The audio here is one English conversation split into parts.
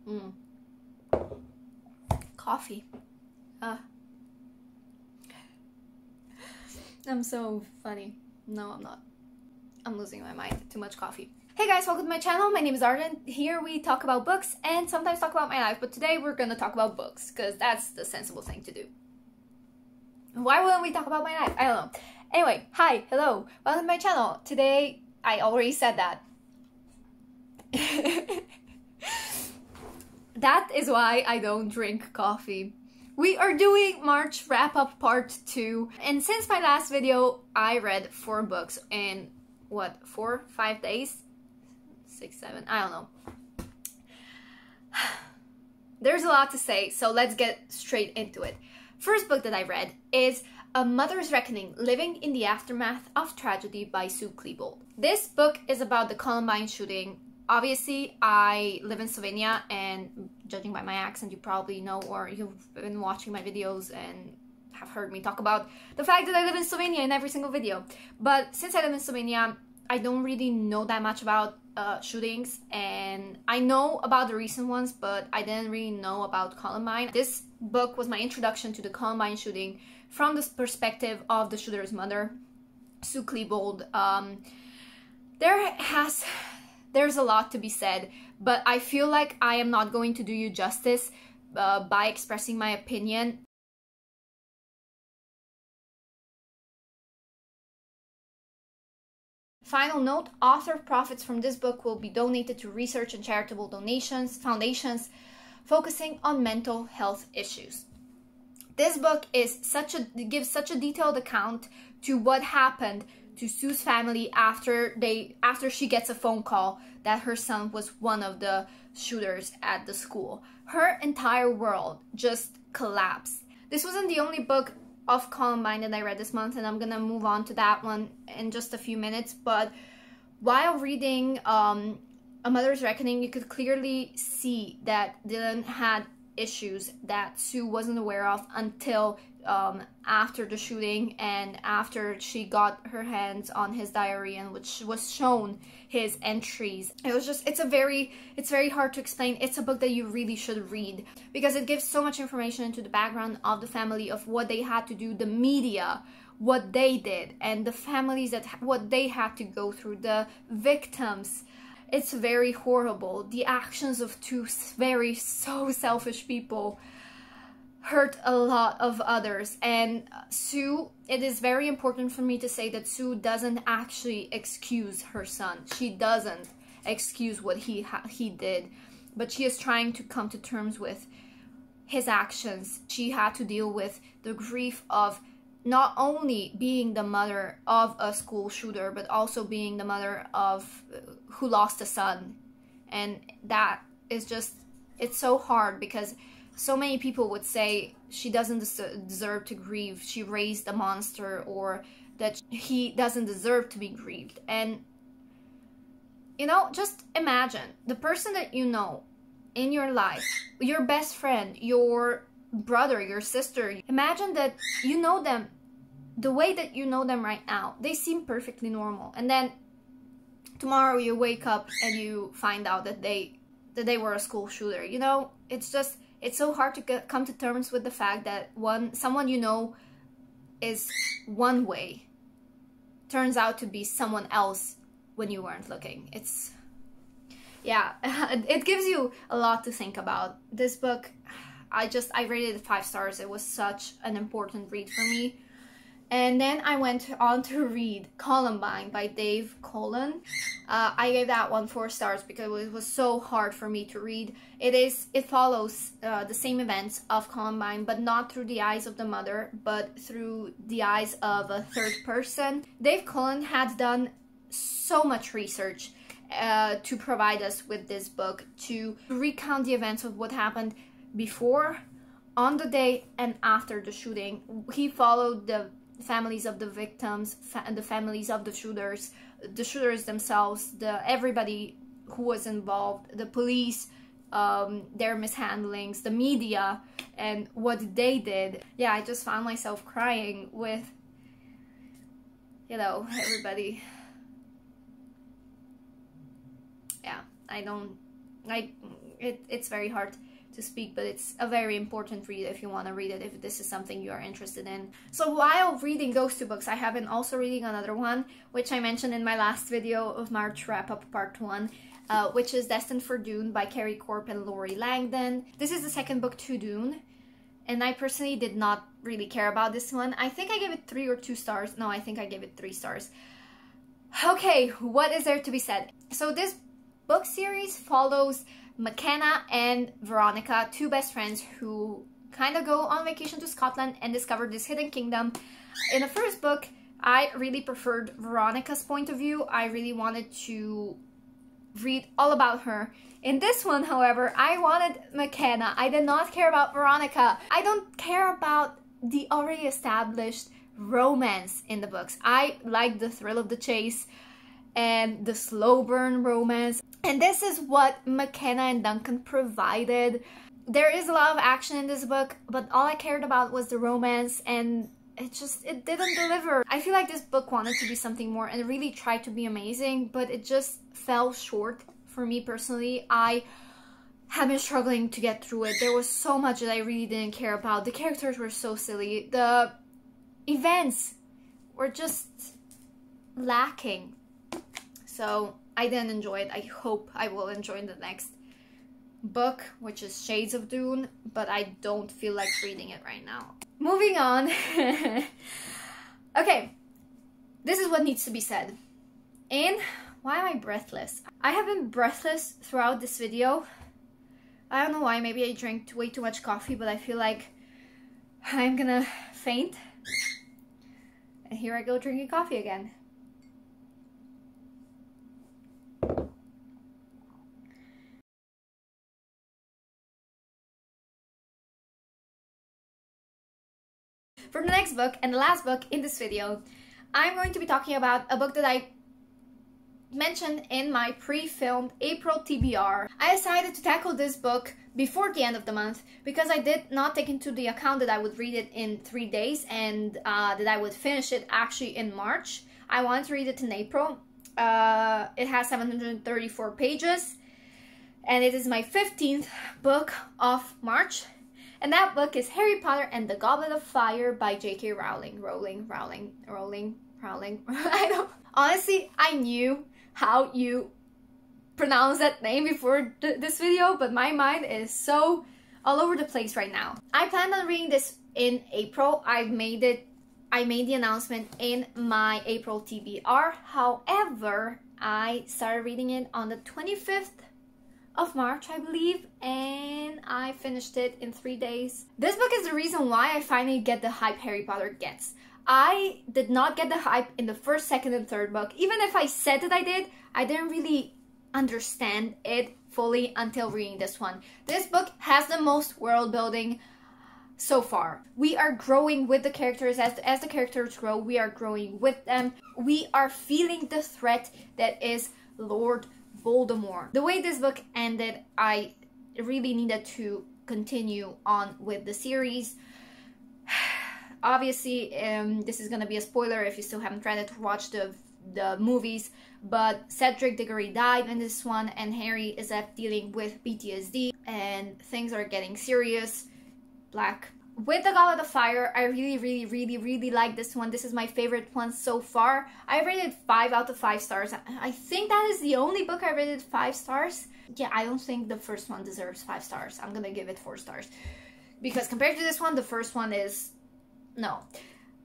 Mm. Coffee. I'm so funny. No, I'm not. I'm losing my mind. Too much coffee. Hey guys, welcome to my channel. My name is Arden. Here we talk about books and sometimes talk about my life, but today we're gonna talk about books because that's the sensible thing to do. Why wouldn't we talk about my life? I don't know. Anyway, hi, hello, welcome to my channel. Today, I already said that. That is why I don't drink coffee. We are doing March wrap-up part 2, and since my last video, I read 4 books in, what, 4-5 days? 6, 7, I don't know. There's a lot to say, so let's get straight into it. First book that I read is A Mother's Reckoning, Living in the Aftermath of Tragedy by Sue Klebold. This book is about the Columbine shooting. Obviously, I live in Slovenia, and judging by my accent, you probably know, or you've been watching my videos and have heard me talk about the fact that I live in Slovenia in every single video. But since I live in Slovenia, I don't really know that much about shootings, and I know about the recent ones, but I didn't really know about Columbine. This book was my introduction to the Columbine shooting from the perspective of the shooter's mother, Sue Klebold. There's a lot to be said, but I feel like I am not going to do you justice by expressing my opinion. Final note, author profits from this book will be donated to research and charitable foundations focusing on mental health issues. This book is gives such a detailed account to what happened to Sue's family after she gets a phone call that her son was one of the shooters at the school. Her entire world just collapsed. This wasn't the only book of Columbine that I read this month, and I'm gonna move on to that one in just a few minutes, but while reading A Mother's Reckoning, you could clearly see that Dylan had issues that Sue wasn't aware of until after the shooting and after she got her hands on his diary, and which was shown his entries. It's very hard to explain. It's a book that you really should read because it gives so much information into the background of the family, of what they had to do, the media, what they did, and the families what they had to go through, the victims. It's very horrible. The actions of two so selfish people hurt a lot of others. And Sue, it is very important for me to say that Sue doesn't actually excuse her son. She doesn't excuse what he did, but she is trying to come to terms with his actions. She had to deal with the grief of not only being the mother of a school shooter, but also being the mother of who lost a son. And that is just, it's so hard because so many people would say she doesn't deserve to grieve, she raised a monster, or that he doesn't deserve to be grieved. And you know, just imagine the person that you know in your life, your best friend, your brother, your sister. Imagine that you know them the way that you know them right now. They seem perfectly normal, and then tomorrow you wake up and you find out that they were a school shooter. You know, it's so hard to come to terms with the fact that someone you know is one way turns out to be someone else when you weren't looking. Yeah, it gives you a lot to think about. This book, I rated it 5 stars. It was such an important read for me. And then I went on to read Columbine by Dave Cullen. I gave that one 4 stars because it was so hard for me to read. It follows the same events of Columbine, but not through the eyes of the mother, but through the eyes of a third person. Dave Cullen had done so much research to provide us with this book, to recount the events of what happened before, on the day, and after the shooting. He followed the families of the victims, the families of the shooters themselves, everybody who was involved, the police, their mishandlings, the media, and what they did. Yeah, I just found myself crying with, you know, everybody. Yeah, It's very hard to speak, but it's a very important read if you want to read it, if this is something you are interested in. So while reading those two books, I have been also reading another one, which I mentioned in my last video of March wrap-up part 1, which is Destined for Dune by Carrie Corp and Lori Langdon. This is the second book to Dune, and I personally did not really care about this one. I think I gave it 3 or 2 stars. No, I think I gave it 3 stars. Okay, what is there to be said? So this book series follows McKenna and Veronica, 2 best friends who kind of go on vacation to Scotland and discover this hidden kingdom. In the first book, I really preferred Veronica's point of view. I really wanted to read all about her. In this one, however, I wanted McKenna. I did not care about Veronica. I don't care about the already established romance in the books. I like the thrill of the chase and the slow burn romance, and this is what McKenna and Duncan provided. There is a lot of action in this book, but all I cared about was the romance, and it didn't deliver. I feel like this book wanted to be something more and really tried to be amazing, but it just fell short for me personally. I have been struggling to get through it. There was so much that I really didn't care about. The characters were so silly. The events were just lacking. So I didn't enjoy it. I hope I will enjoy the next book, which is Shades of Dune, but I don't feel like reading it right now. Moving on. Okay, this is what needs to be said. And why am I breathless? I have been breathless throughout this video. I don't know why. Maybe I drank way too much coffee, but I feel like I'm gonna faint. And here I go drinking coffee again. For the next book and the last book in this video, I'm going to be talking about a book that I mentioned in my pre-filmed April TBR. I decided to tackle this book before the end of the month because I did not take into the account that I would read it in 3 days and that I would finish it actually in March. I wanted to read it in April. It has 734 pages and it is my 15th book of March. And that book is Harry Potter and the Goblet of Fire by J.K. Rowling. Rowling. I don't. Honestly, I knew how you pronounce that name before this video, but my mind is so all over the place right now. I planned on reading this in April. I made the announcement in my April TBR. However, I started reading it on the 25th of March, I believe, and I finished it in 3 days. This book is the reason why I finally get the hype Harry Potter gets. I did not get the hype in the first, second, and third book. Even if I said that I didn't really understand it fully until reading this one. This book has the most world building so far. We are growing with the characters. As the characters grow, we are growing with them. We are feeling the threat that is Lord Voldemort. The way this book ended, I really needed to continue on with the series. Obviously, this is gonna be a spoiler if you still haven't read it or watched the movies, but Cedric Diggory died in this one, and Harry is left dealing with PTSD, and things are getting serious. With the Goblet of Fire, I really like this one. This is my favorite one so far. I rated 5 out of 5 stars. I think that is the only book I rated 5 stars. Yeah, I don't think the first one deserves 5 stars. I'm gonna give it 4 stars. Because compared to this one, the first one is... no.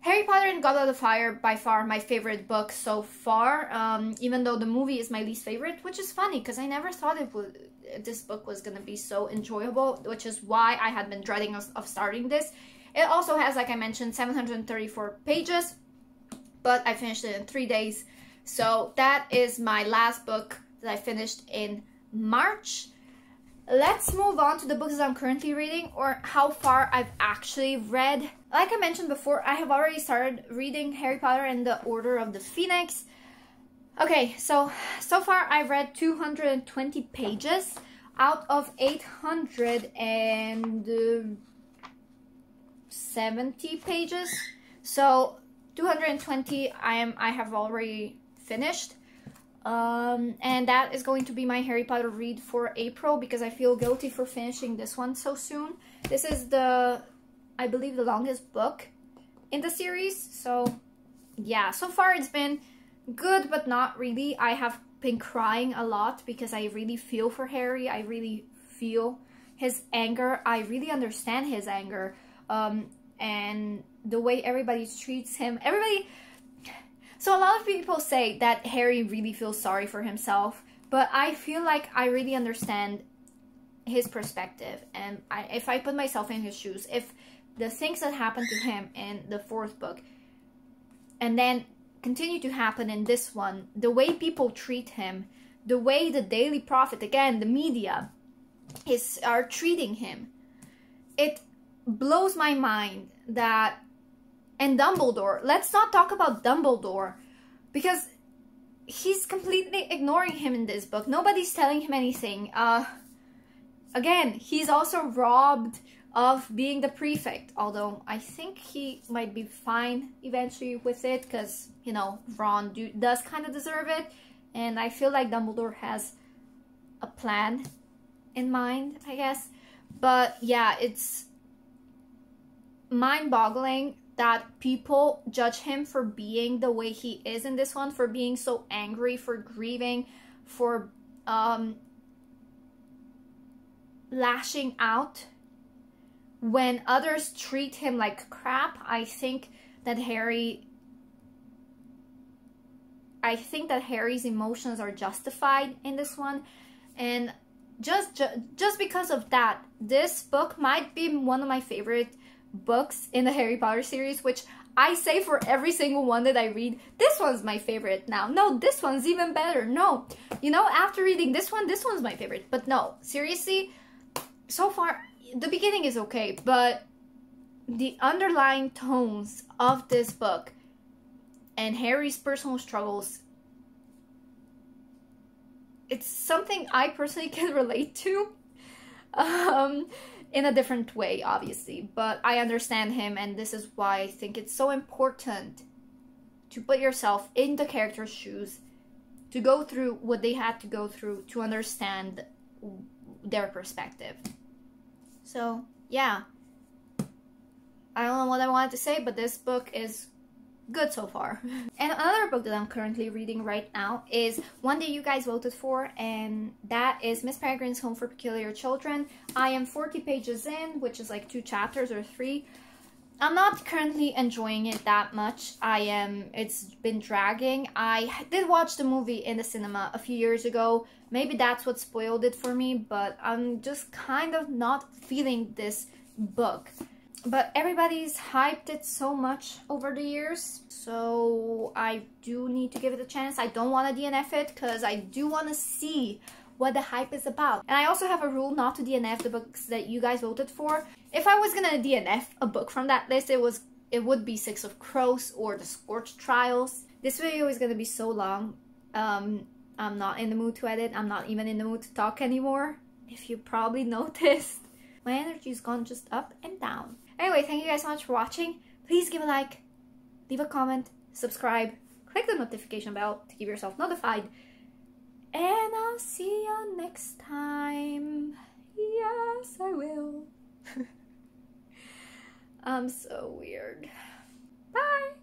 Harry Potter and Goblet of Fire, by far my favorite book so far, even though the movie is my least favorite, which is funny because I never thought this book was gonna be so enjoyable, which is why I had been dreading of starting this. It also has, like I mentioned, 734 pages, but I finished it in 3 days. So that is my last book that I finished in March. Let's move on to the books that I'm currently reading, or how far I've actually read. Like I mentioned before, I have already started reading Harry Potter and the Order of the Phoenix. Okay, so far I've read 220 pages out of 870 pages. So 220 I have already finished. And that is going to be my Harry Potter read for April, because I feel guilty for finishing this one so soon. This is I believe, the longest book in the series. So yeah, so far it's been good, but not really. I have been crying a lot because I really feel for Harry. I really feel his anger. I really understand his anger. And the way everybody treats him. So a lot of people say that Harry really feels sorry for himself, but I feel like I really understand his perspective. And if I put myself in his shoes, if the things that happened to him in the 4th book and then continue to happen in this one, the way people treat him, the way the Daily Prophet, again, the media, are treating him, it blows my mind that... And Dumbledore, let's not talk about Dumbledore, because he's completely ignoring him in this book. Nobody's telling him anything. Again, he's also robbed of being the prefect, although I think he might be fine eventually with it, because, you know, Ron does kind of deserve it, and I feel like Dumbledore has a plan in mind, I guess. But yeah, it's mind-boggling that people judge him for being the way he is in this one, for being so angry, for grieving, for lashing out when others treat him like crap. I think that Harry's emotions are justified in this one, and just because of that, this book might be one of my favorite books in the Harry Potter series, which I say for every single one that I read. This one's my favorite now. No, this one's even better. No, you know, after reading this one's my favorite. But no, seriously, so far, the beginning is okay, but the underlying tones of this book and Harry's personal struggles, it's something I personally can relate to. In a different way, obviously, but I understand him, and this is why I think it's so important to put yourself in the character's shoes, to go through what they had to go through to understand their perspective. So yeah, I don't know what I wanted to say, but this book is good so far. And another book that I'm currently reading right now is one that you guys voted for, and that is Miss Peregrine's Home for Peculiar Children. I am 40 pages in, which is like 2 chapters or 3. I'm not currently enjoying it that much. It's been dragging. I did watch the movie in the cinema a few years ago. Maybe that's what spoiled it for me, but I'm just kind of not feeling this book. But everybody's hyped it so much over the years, so I do need to give it a chance. I don't want to DNF it, because I do want to see what the hype is about. And I also have a rule not to DNF the books that you guys voted for. If I was gonna DNF a book from that list, it would be Six of Crows or The Scorched Trials. This video is gonna be so long. I'm not in the mood to edit. I'm not even in the mood to talk anymore, if you probably noticed. My energy's gone just up and down. Anyway, thank you guys so much for watching. Please give a like, leave a comment, subscribe, click the notification bell to keep yourself notified. And I'll see you next time. Yes, I will. I'm so weird. Bye!